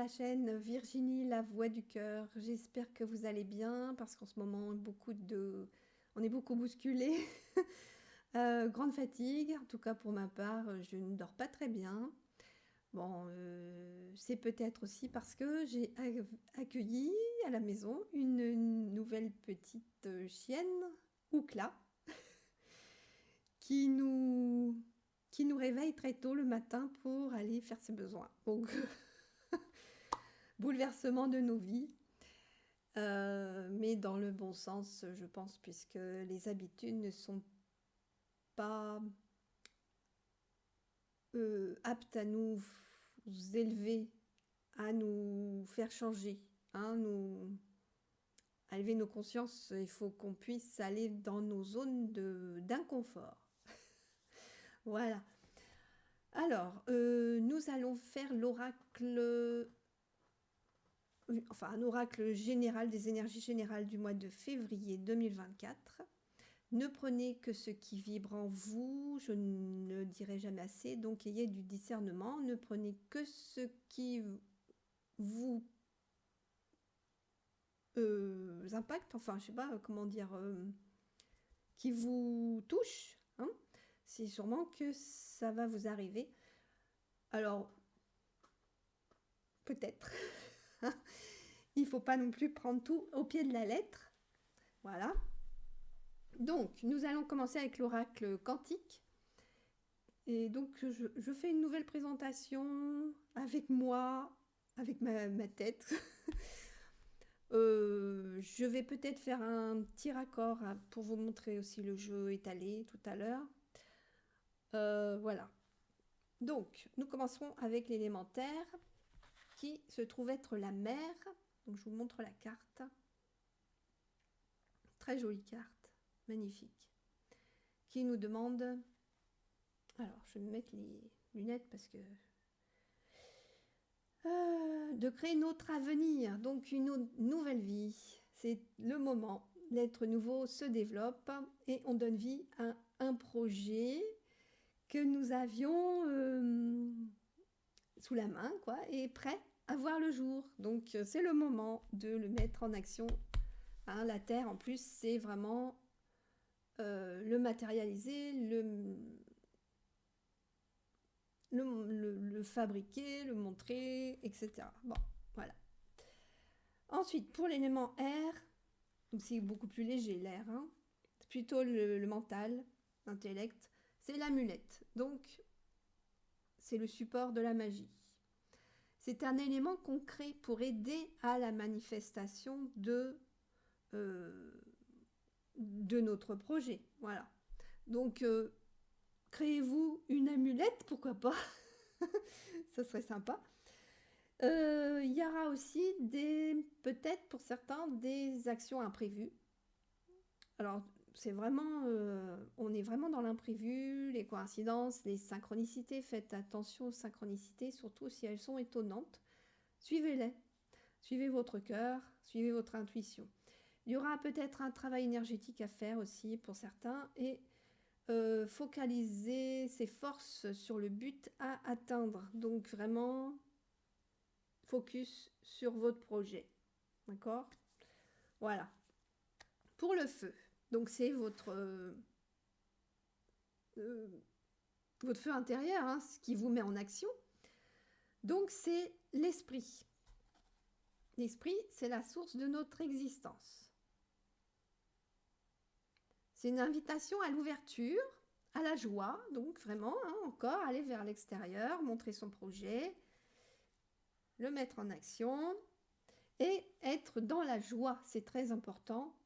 la chaîne Virginie, la voix du cœur. J'espère que vous allez bien parce qu'en ce moment, on est beaucoup bousculé. Grande fatigue, en tout cas pour ma part, je ne dors pas très bien. Bon, c'est peut-être aussi parce que j'ai accueilli à la maison une nouvelle petite chienne, Oukla, qui nous, qui nous réveille très tôt le matin pour aller faire ses besoins. Donc, bouleversement de nos vies, mais dans le bon sens, je pense, puisque les habitudes ne sont pas aptes à nous élever, à nous faire changer, hein, à élever nos consciences. Il faut qu'on puisse aller dans nos zones d'inconfort. Voilà. Alors, nous allons faire l'oracle, enfin un oracle général des énergies générales du mois de février 2024. Ne prenez que ce qui vibre en vous, je ne dirai jamais assez, donc ayez du discernement. Ne prenez que ce qui vous impacte, enfin je sais pas comment dire, qui vous touche, hein. C'est sûrement que ça va vous arriver. Alors, peut-être. Il ne faut pas non plus prendre tout au pied de la lettre. Voilà. Donc, nous allons commencer avec l'oracle quantique. Et donc, je fais une nouvelle présentation avec moi, avec ma tête. Je vais peut-être faire un petit raccord pour vous montrer aussi le jeu étalé tout à l'heure. Voilà. Donc, nous commencerons avec l'élémentaire qui se trouve être la mer. Donc, je vous montre la carte. Très jolie carte, magnifique. Qui nous demande... Alors, je vais me mettre les lunettes parce que... de créer notre avenir, donc une nouvelle vie. C'est le moment. L'être nouveau se développe et on donne vie à un projet que nous avions sous la main, quoi, et prêt à voir le jour. Donc c'est le moment de le mettre en action. Hein, la terre, en plus, c'est vraiment le matérialiser, le fabriquer, le montrer, etc. Bon, voilà. Ensuite, pour l'élément air, donc c'est beaucoup plus léger l'air, hein, c'est plutôt le mental, l'intellect, c'est l'amulette. Donc, c'est le support de la magie. C'est un élément concret pour aider à la manifestation de notre projet. Voilà. Donc, créez-vous une amulette, pourquoi pas. Ça serait sympa. Il y aura aussi peut-être pour certains, des actions imprévues. Alors, c'est vraiment, on est vraiment dans l'imprévu, les coïncidences, les synchronicités. Faites attention aux synchronicités, surtout si elles sont étonnantes. Suivez-les. Suivez votre cœur, suivez votre intuition. Il y aura peut-être un travail énergétique à faire aussi pour certains et focaliser ses forces sur le but à atteindre. Donc vraiment, focus sur votre projet. D'accord ? Voilà. Pour le feu, donc c'est votre feu intérieur, hein, ce qui vous met en action. Donc c'est l'esprit. L'esprit, c'est la source de notre existence. C'est une invitation à l'ouverture, à la joie, donc vraiment, hein, encore, aller vers l'extérieur, montrer son projet, le mettre en action et être dans la joie, c'est très important.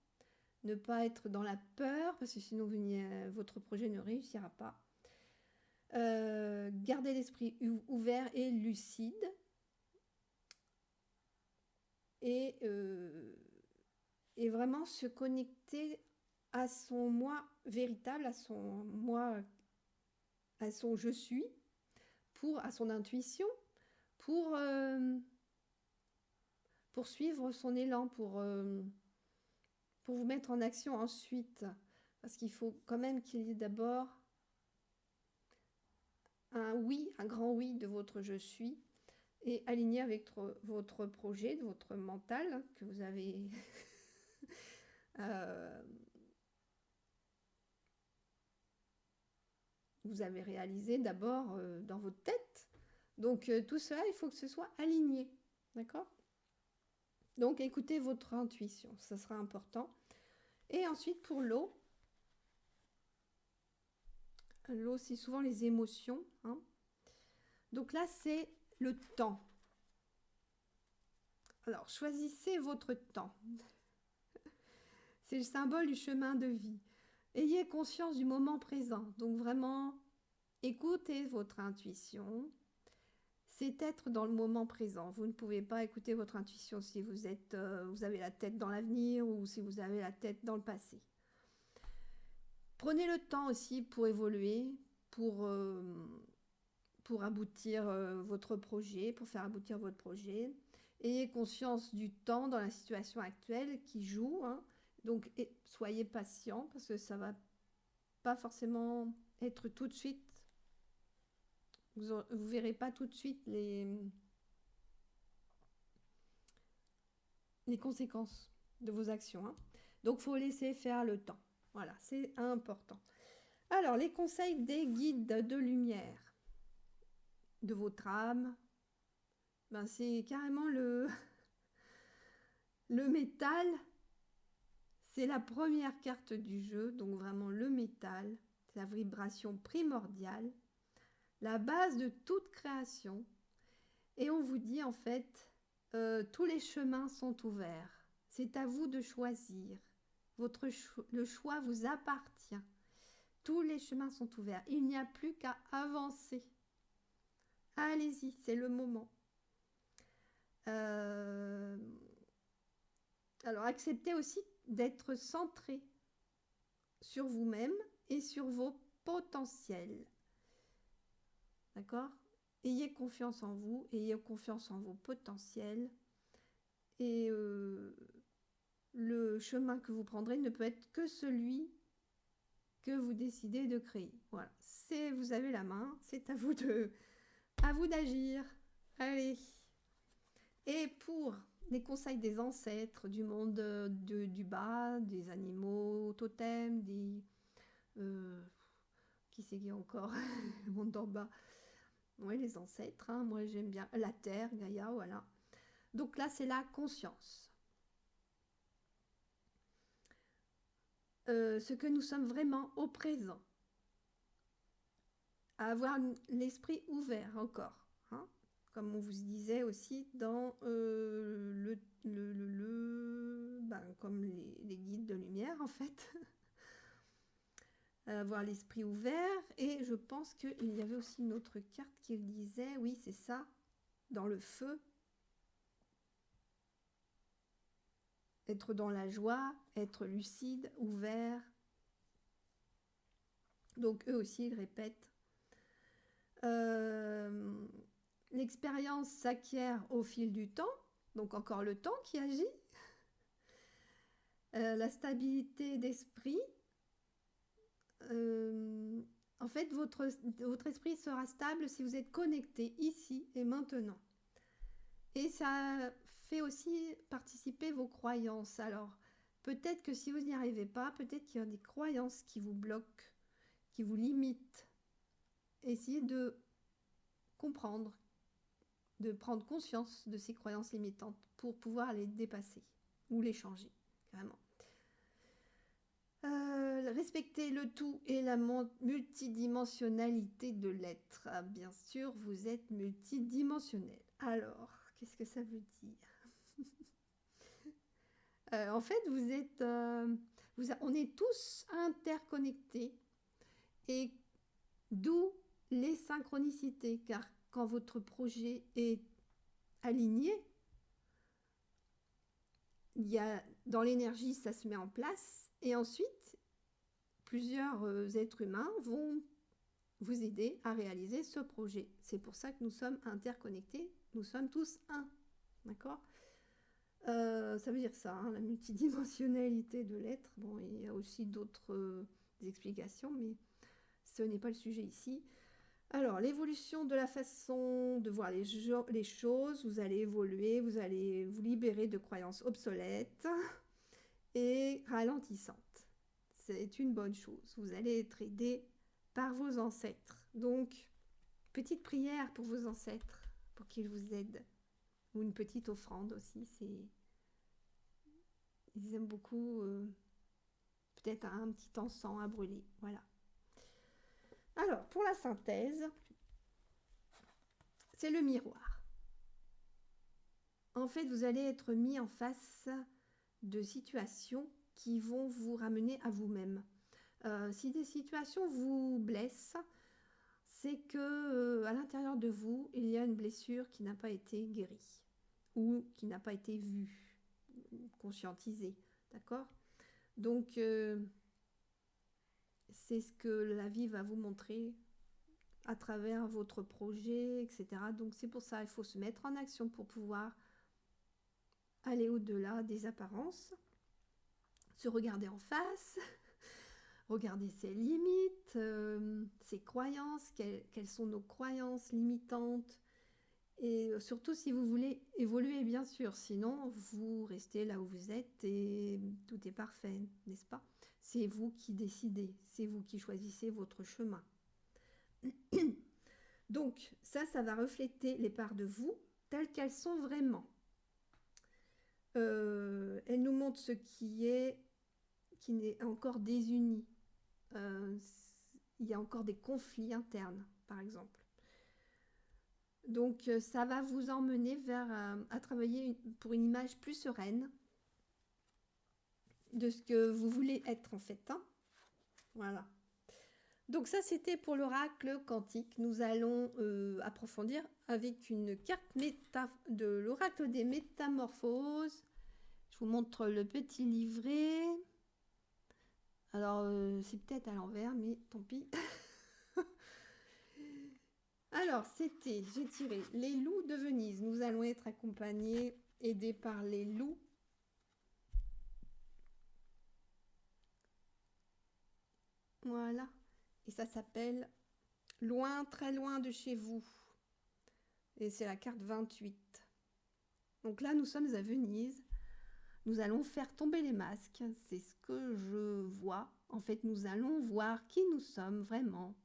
Ne pas être dans la peur, parce que sinon votre projet ne réussira pas. Garder l'esprit ouvert et lucide. Et vraiment se connecter à son moi véritable, à son moi, à son je suis, à son intuition, pour suivre son élan, pour vous mettre en action ensuite. Parce qu'il faut quand même qu'il y ait d'abord un oui, un grand oui de votre je suis, et aligné avec votre projet, votre mental que vous avez euh, réalisé d'abord dans votre tête. Donc tout cela, il faut que ce soit aligné, d'accord? Donc écoutez votre intuition, ça sera important. Et ensuite pour l'eau, c'est souvent les émotions, hein. Donc là, c'est le temps. Alors, choisissez votre temps. C'est le symbole du chemin de vie. Ayez conscience du moment présent. Donc vraiment, écoutez votre intuition. C'est être dans le moment présent. Vous ne pouvez pas écouter votre intuition si vous avez la tête dans l'avenir ou si vous avez la tête dans le passé. Prenez le temps aussi pour évoluer, pour aboutir votre projet, pour faire aboutir votre projet. Ayez conscience du temps dans la situation actuelle qui joue, hein. Donc soyez patient parce que ça va pas forcément être tout de suite. Vous verrez pas tout de suite les conséquences de vos actions, hein. Donc faut laisser faire le temps. Voilà, c'est important. Alors les conseils des guides de lumière de votre âme, ben, c'est carrément le métal. C'est la première carte du jeu, donc vraiment le métal, c'est la vibration primordiale, la base de toute création. Et on vous dit en fait, tous les chemins sont ouverts. C'est à vous de choisir. Le choix vous appartient. Tous les chemins sont ouverts. Il n'y a plus qu'à avancer. Allez-y, c'est le moment. Alors, acceptez aussi d'être centré sur vous-même et sur vos potentiels. D'accord? Ayez confiance en vous, ayez confiance en vos potentiels. Et le chemin que vous prendrez ne peut être que celui que vous décidez de créer. Voilà, vous avez la main, c'est à vous d'agir. Allez. Et pour les conseils des ancêtres, du monde du bas, des animaux totems, qui c'est qu'il y a encore le monde d'en bas. Oui, les ancêtres, hein, moi j'aime bien la terre, Gaïa, voilà. Donc là, c'est la conscience. Ce que nous sommes vraiment au présent. À avoir l'esprit ouvert encore, hein, comme on vous disait aussi dans comme les guides de lumière en fait. Avoir l'esprit ouvert. Et je pense qu'il y avait aussi une autre carte qui disait, oui c'est ça, dans le feu, être dans la joie, être lucide, ouvert. Donc eux aussi ils répètent. L'expérience s'acquiert au fil du temps, donc encore le temps qui agit. La stabilité d'esprit. En fait, votre esprit sera stable si vous êtes connecté ici et maintenant. Et ça fait aussi participer vos croyances. Alors, peut-être que si vous n'y arrivez pas, peut-être qu'il y a des croyances qui vous bloquent, qui vous limitent. Essayez de comprendre, de prendre conscience de ces croyances limitantes pour pouvoir les dépasser ou les changer, carrément. Respectez le tout et la multidimensionnalité de l'être. Ah, bien sûr, vous êtes multidimensionnel. Alors, qu'est-ce que ça veut dire? En fait, on est tous interconnectés et d'où les synchronicités, car quand votre projet est aligné, dans l'énergie, ça se met en place et ensuite, plusieurs êtres humains vont vous aider à réaliser ce projet. C'est pour ça que nous sommes interconnectés, nous sommes tous un, d'accord? Ça veut dire ça, hein, la multidimensionnalité de l'être. Bon, il y a aussi d'autres explications, mais ce n'est pas le sujet ici. Alors, l'évolution de la façon de voir les choses, vous allez évoluer, vous allez vous libérer de croyances obsolètes et ralentissantes. C'est une bonne chose. Vous allez être aidé par vos ancêtres. Donc, petite prière pour vos ancêtres, pour qu'ils vous aident. Ou une petite offrande aussi. Ils aiment beaucoup peut-être un petit encens à brûler. Voilà. Alors, pour la synthèse, c'est le miroir. En fait, vous allez être mis en face de situations qui vont vous ramener à vous-même. Si des situations vous blessent, c'est que à l'intérieur de vous, il y a une blessure qui n'a pas été guérie ou qui n'a pas été vue, conscientisée. D'accord? Donc, c'est ce que la vie va vous montrer à travers votre projet, etc. Donc, c'est pour ça qu'il faut se mettre en action pour pouvoir aller au-delà des apparences, se regarder en face, regarder ses limites, ses croyances, quelles sont nos croyances limitantes, et surtout si vous voulez évoluer, bien sûr, sinon vous restez là où vous êtes et tout est parfait, n'est-ce pas? C'est vous qui décidez, c'est vous qui choisissez votre chemin. Donc ça va refléter les parts de vous telles qu'elles sont vraiment. Elle nous montre ce qui n'est encore désuni. Il y a encore des conflits internes, par exemple. Donc, ça va vous emmener vers à travailler pour une image plus sereine de ce que vous voulez être en fait. Hein. Voilà. Donc ça, c'était pour l'oracle quantique. Nous allons approfondir avec une carte de l'oracle des métamorphoses. Je vous montre le petit livret. Alors, c'est peut-être à l'envers, mais tant pis. Alors, j'ai tiré les loups de Venise. Nous allons être accompagnés, aidés par les loups. Voilà. Et ça s'appelle Loin, très loin de chez vous. Et c'est la carte 28. Donc là, nous sommes à Venise. Nous allons faire tomber les masques. C'est ce que je vois. En fait, nous allons voir qui nous sommes vraiment.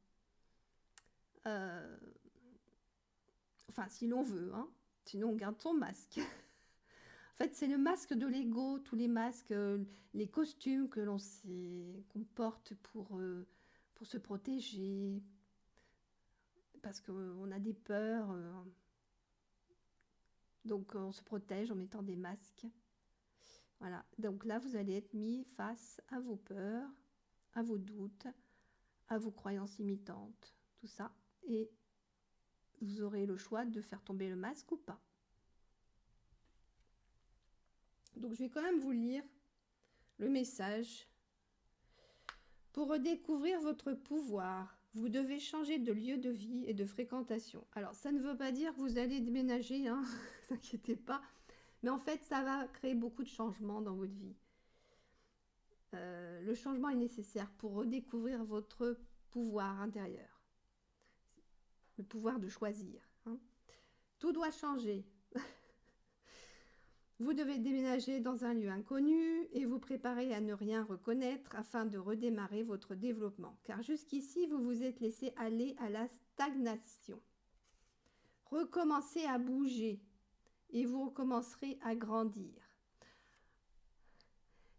Enfin, si l'on veut, hein. Sinon on garde son masque. En fait, c'est le masque de l'ego, tous les masques, les costumes que qu'on porte pour se protéger, parce qu'on a des peurs. Donc on se protège en mettant des masques. Voilà, donc là vous allez être mis face à vos peurs, à vos doutes, à vos croyances limitantes, tout ça. Et vous aurez le choix de faire tomber le masque ou pas. Donc je vais quand même vous lire le message. Pour redécouvrir votre pouvoir, vous devez changer de lieu de vie et de fréquentation. Alors ça ne veut pas dire que vous allez déménager, hein, ne vous inquiétez pas. Mais en fait, ça va créer beaucoup de changements dans votre vie. Le changement est nécessaire pour redécouvrir votre pouvoir intérieur. Le pouvoir de choisir. Hein. Tout doit changer. Vous devez déménager dans un lieu inconnu et vous préparer à ne rien reconnaître afin de redémarrer votre développement. Car jusqu'ici, vous vous êtes laissé aller à la stagnation. Recommencez à bouger et vous recommencerez à grandir.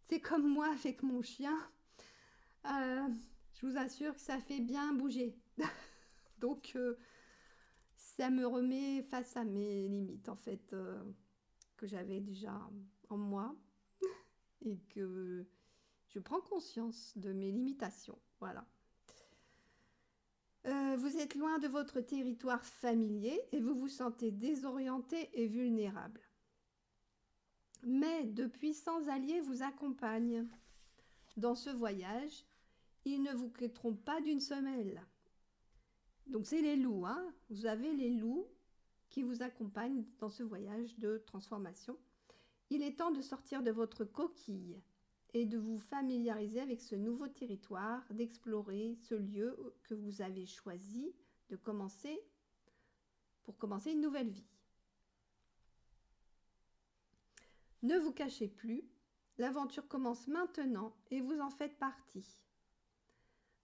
C'est comme moi avec mon chien. Je vous assure que ça fait bien bouger. Donc, ça me remet face à mes limites, en fait, que j'avais déjà en moi. Et que je prends conscience de mes limitations. Voilà. Vous êtes loin de votre territoire familier et vous vous sentez désorienté et vulnérable. Mais de puissants alliés vous accompagnent. Dans ce voyage, ils ne vous quitteront pas d'une semelle. Donc c'est les loups, hein. Vous avez les loups qui vous accompagnent dans ce voyage de transformation. Il est temps de sortir de votre coquille et de vous familiariser avec ce nouveau territoire, d'explorer ce lieu que vous avez choisi pour commencer une nouvelle vie. Ne vous cachez plus, l'aventure commence maintenant et vous en faites partie.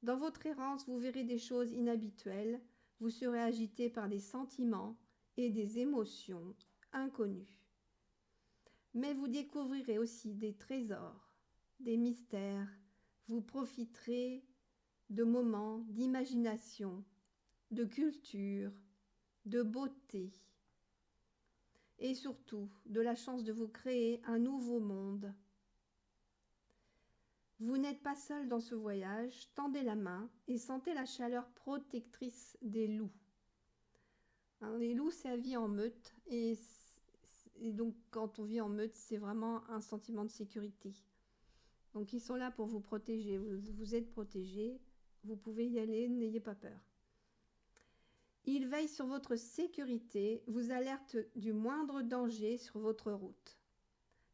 Dans votre errance, vous verrez des choses inhabituelles, vous serez agité par des sentiments et des émotions inconnues. Mais vous découvrirez aussi des trésors, des mystères, vous profiterez de moments d'imagination, de culture, de beauté et surtout de la chance de vous créer un nouveau monde. Vous n'êtes pas seul dans ce voyage, tendez la main et sentez la chaleur protectrice des loups. Hein, les loups, ça vit en meute et donc quand on vit en meute, c'est vraiment un sentiment de sécurité. Donc ils sont là pour vous protéger, vous êtes protégé, vous pouvez y aller, n'ayez pas peur. Ils veillent sur votre sécurité, vous alertent du moindre danger sur votre route.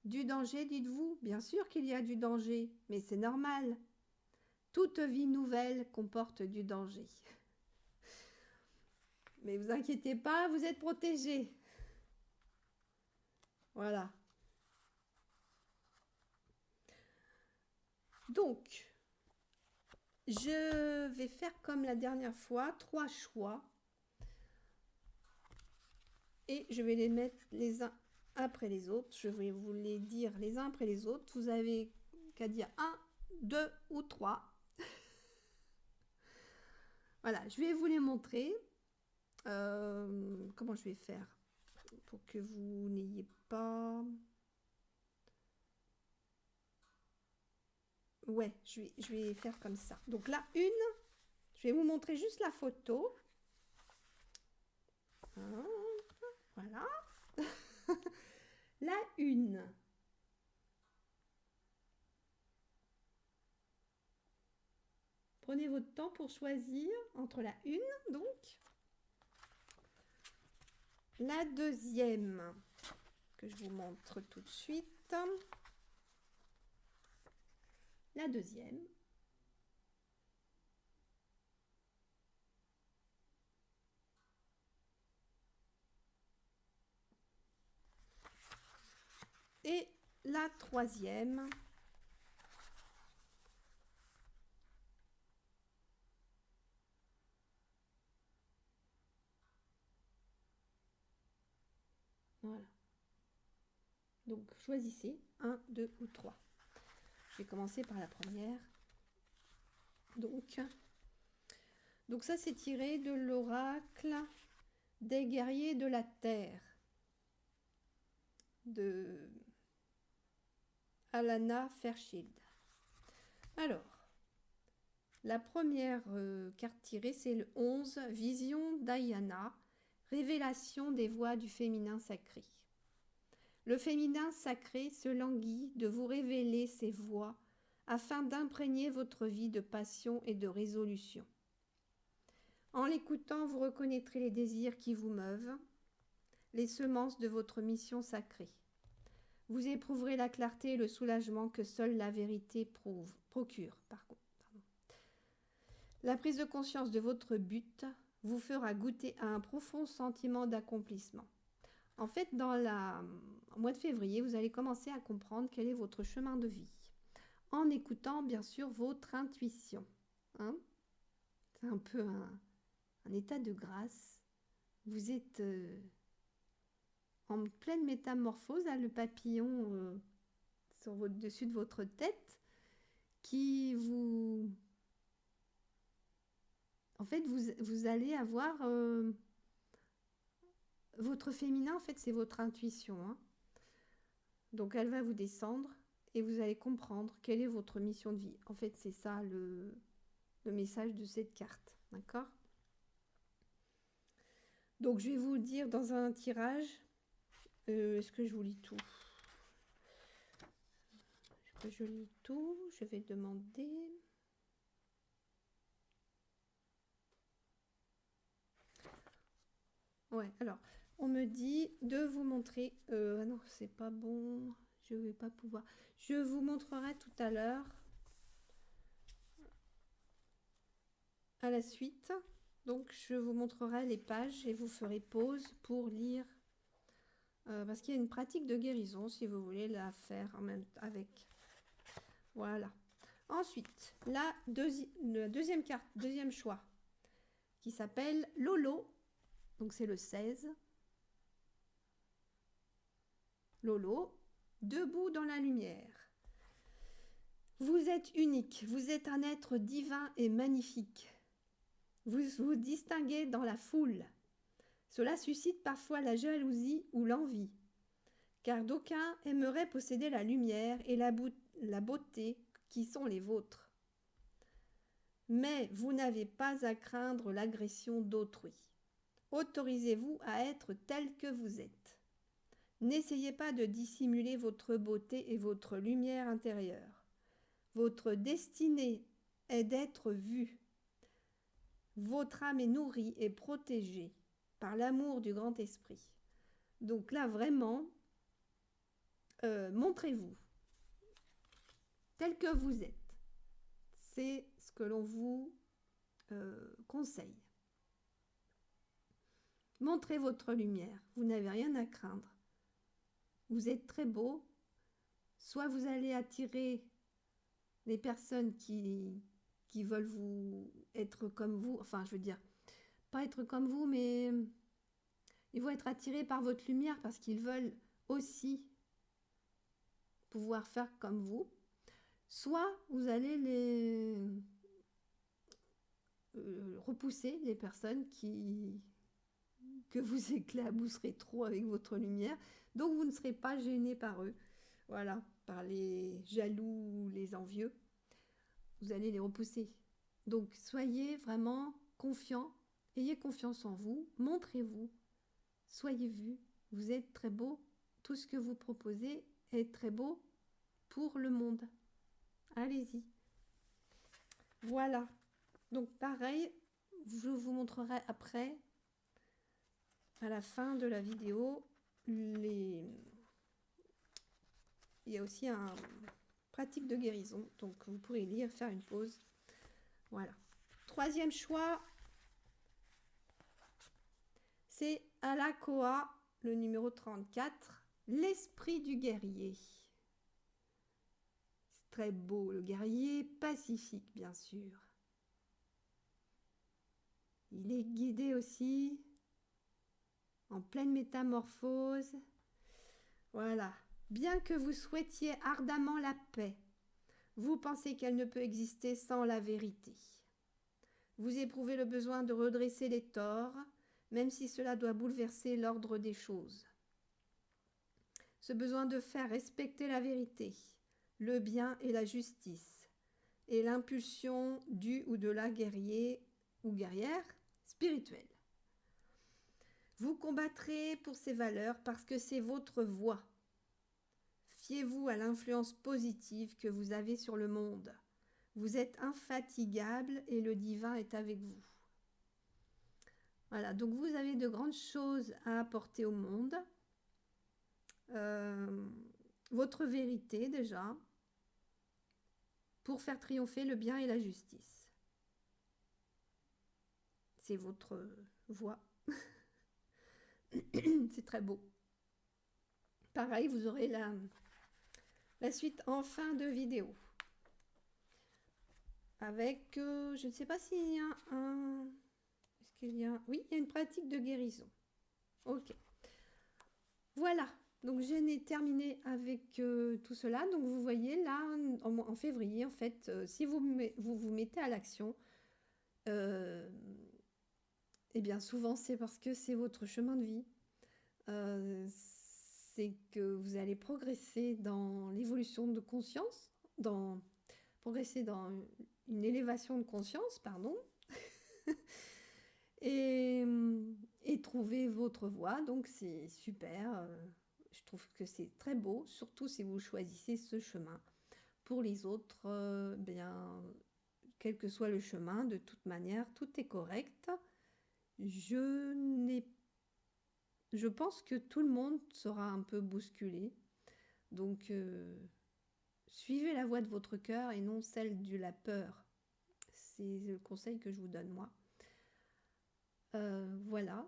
Du danger, dites-vous? Bien sûr qu'il y a du danger, mais c'est normal. Toute vie nouvelle comporte du danger. Mais vous inquiétez pas, vous êtes protégés. Voilà. Donc, je vais faire comme la dernière fois, 3 choix. Et je vais les mettre les uns après les autres. Je vais vous les dire les uns après les autres. Vous avez qu'à dire 1, 2 ou 3. Voilà, je vais vous les montrer. Comment je vais faire pour que vous n'ayez pas... Ouais, je vais faire comme ça. Donc là, je vais vous montrer juste la photo. Voilà. La 1. Prenez votre temps pour choisir entre la 1, donc. La 2e, que je vous montre tout de suite. La 2e. Et la 3e. Voilà. Donc, choisissez 1, 2 ou 3. Je vais commencer par la première. Donc ça, c'est tiré de l'oracle des guerriers de la terre de Alana Fairchild. Alors, la première carte tirée, c'est le 11, Vision d'Ayana, révélation des voix du féminin sacré. Le féminin sacré se languit de vous révéler ses voix afin d'imprégner votre vie de passion et de résolution. En l'écoutant, vous reconnaîtrez les désirs qui vous meuvent, les semences de votre mission sacrée. Vous éprouverez la clarté et le soulagement que seule la vérité procure. La prise de conscience de votre but vous fera goûter à un profond sentiment d'accomplissement. En fait, au mois de février, vous allez commencer à comprendre quel est votre chemin de vie, en écoutant bien sûr votre intuition. Hein? C'est un peu un état de grâce. Vous êtes en pleine métamorphose, là, le papillon dessus de votre tête, qui vous... En fait, vous allez avoir... votre féminin, en fait, c'est votre intuition. Hein. Donc, elle va vous descendre et vous allez comprendre quelle est votre mission de vie. En fait, c'est ça le message de cette carte. D'accord? Donc, je vais vous dire dans un tirage, est-ce que je vous lis tout? Est-ce que je lis tout? Je vais demander... Ouais, alors, on me dit de vous montrer... ah non, c'est pas bon. Je vais pas pouvoir... Je vous montrerai tout à l'heure à la suite. Donc, je vous montrerai les pages et vous ferez pause pour lire. Parce qu'il y a une pratique de guérison, si vous voulez la faire en même temps avec. Voilà. Ensuite, la deuxième carte, deuxième choix, qui s'appelle Lolo. Donc, c'est le 16. Lolo, debout dans la lumière. Vous êtes unique, vous êtes un être divin et magnifique. Vous vous distinguez dans la foule. Cela suscite parfois la jalousie ou l'envie, car d'aucuns aimeraient posséder la lumière et la beauté qui sont les vôtres. Mais vous n'avez pas à craindre l'agression d'autrui. Autorisez-vous à être tel que vous êtes. N'essayez pas de dissimuler votre beauté et votre lumière intérieure. Votre destinée est d'être vue. Votre âme est nourrie et protégée par l'amour du grand esprit. Donc là, vraiment, montrez-vous tel que vous êtes. C'est ce que l'on vous conseille. Montrez votre lumière. Vous n'avez rien à craindre. Vous êtes très beau. Soit vous allez attirer les personnes qui veulent vous être comme vous. Enfin, je veux dire, pas être comme vous, mais ils vont être attirés par votre lumière parce qu'ils veulent aussi pouvoir faire comme vous. Soit vous allez les repousser les personnes que vous éclabousserez trop avec votre lumière. Donc vous ne serez pas gêné par eux. Voilà, par les jaloux, les envieux. Vous allez les repousser. Donc soyez vraiment confiants, ayez confiance en vous, montrez-vous, soyez vus. Vous êtes très beau. Tout ce que vous proposez est très beau pour le monde. Allez-y. Voilà. Donc pareil, je vous montrerai après, à la fin de la vidéo, il y a aussi un pratique de guérison. Donc vous pourrez lire, faire une pause. Voilà. Troisième choix, c'est Alakoa, le numéro 34, l'esprit du guerrier. C'est très beau, le guerrier pacifique, bien sûr. Il est guidé aussi en pleine métamorphose. Voilà. Bien que vous souhaitiez ardemment la paix, vous pensez qu'elle ne peut exister sans la vérité. Vous éprouvez le besoin de redresser les torts, même si cela doit bouleverser l'ordre des choses. Ce besoin de faire respecter la vérité, le bien et la justice, et l'impulsion du ou de la guerrier ou guerrière spirituelle. Vous combattrez pour ces valeurs parce que c'est votre voie. Fiez-vous à l'influence positive que vous avez sur le monde. Vous êtes infatigable et le divin est avec vous. Voilà, donc vous avez de grandes choses à apporter au monde. Votre vérité déjà, pour faire triompher le bien et la justice. C'est votre voie. C'est très beau. Pareil, vous aurez la suite en fin de vidéo. Avec, je ne sais pas s'il y a un... Est-ce qu'il y a... Oui, il y a une pratique de guérison. Ok. Voilà. Donc, je n'ai terminé avec tout cela. Donc, vous voyez, là, en février, en fait, si vous vous mettez à l'action, eh bien, souvent, c'est parce que c'est votre chemin de vie. C'est que vous allez progresser dans l'évolution de conscience, progresser dans une élévation de conscience, pardon, et trouver votre voie. Donc, c'est super. Je trouve que c'est très beau, surtout si vous choisissez ce chemin. Pour les autres, bien, quel que soit le chemin, de toute manière, tout est correct. Je pense que tout le monde sera un peu bousculé. Donc, suivez la voie de votre cœur et non celle de la peur. C'est le conseil que je vous donne, moi. Voilà.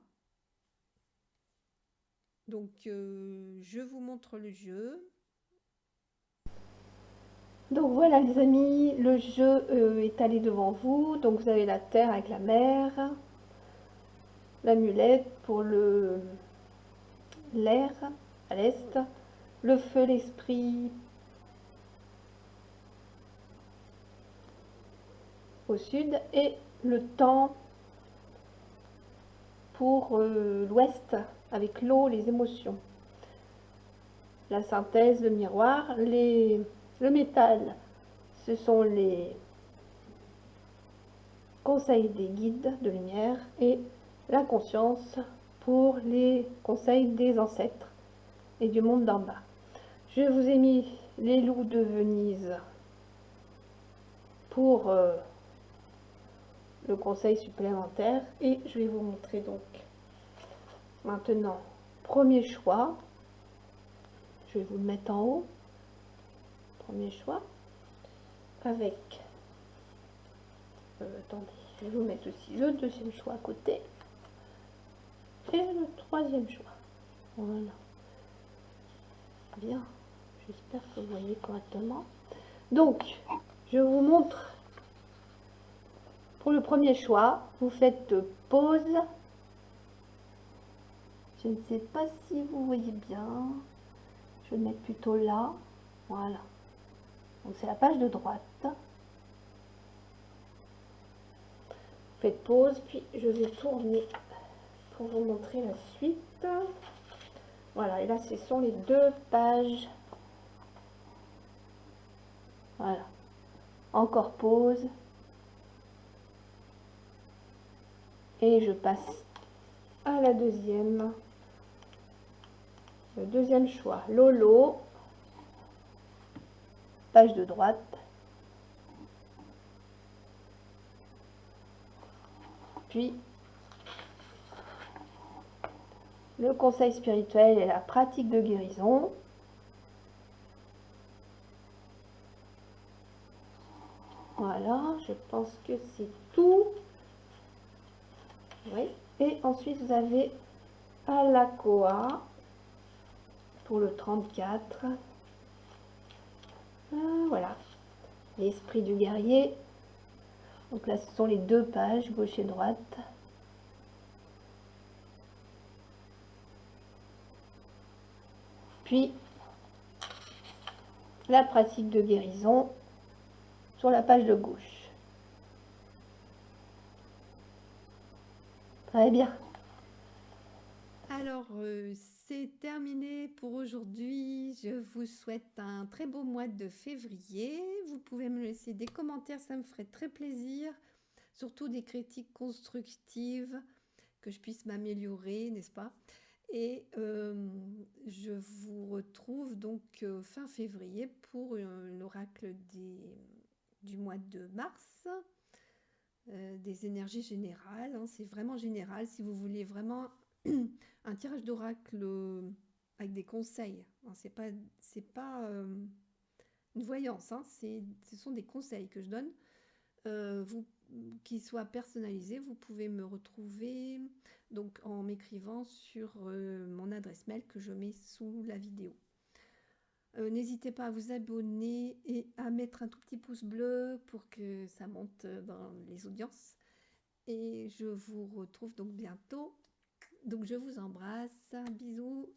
Donc, je vous montre le jeu. Donc voilà les amis, le jeu est allé devant vous. Donc vous avez la terre avec la mer, l'amulette pour l'air à l'est, le feu, l'esprit au sud et le temps pour l'ouest avec l'eau, les émotions. La synthèse, le miroir, le métal, ce sont les conseils des guides de lumière et la conscience pour les conseils des ancêtres et du monde d'en bas. Je vous ai mis les loups de Venise pour le conseil supplémentaire et je vais vous montrer donc maintenant premier choix. Je vais vous le mettre en haut. Premier choix avec attendez, je vais vous mettre aussi le deuxième choix à côté et le troisième choix. Voilà. Bien, j'espère que vous voyez correctement. Donc, je vous montre pour le premier choix. Vous faites pause. Je ne sais pas si vous voyez bien. Je vais le mettre plutôt là. Voilà. Donc, c'est la page de droite. Faites pause, puis je vais tourner pour vous montrer la suite. Voilà, et là, ce sont les deux pages. Voilà. Encore pause. Et je passe à la deuxième. Le deuxième choix, Lolo. Page de droite. Puis, le conseil spirituel et la pratique de guérison. Voilà, je pense que c'est tout. Oui. Et ensuite, vous avez Alakoa pour le 34. Voilà. L'esprit du guerrier. Donc là, ce sont les deux pages, gauche et droite. Puis, la pratique de guérison sur la page de gauche. Très bien. Alors, c'est terminé pour aujourd'hui. Je vous souhaite un très beau mois de février. Vous pouvez me laisser des commentaires, ça me ferait très plaisir. Surtout des critiques constructives, que je puisse m'améliorer, n'est-ce pas? Et je vous retrouve donc fin février pour l'oracle du mois de mars. Des énergies générales, hein, c'est vraiment général. Si vous voulez vraiment un tirage d'oracle avec des conseils, hein, c'est pas une voyance, hein, ce sont des conseils que je donne, qui soient personnalisés. Vous pouvez me retrouver donc en m'écrivant sur mon adresse mail que je mets sous la vidéo. N'hésitez pas à vous abonner et à mettre un tout petit pouce bleu pour que ça monte dans les audiences. Et je vous retrouve donc bientôt. Donc je vous embrasse. Bisous.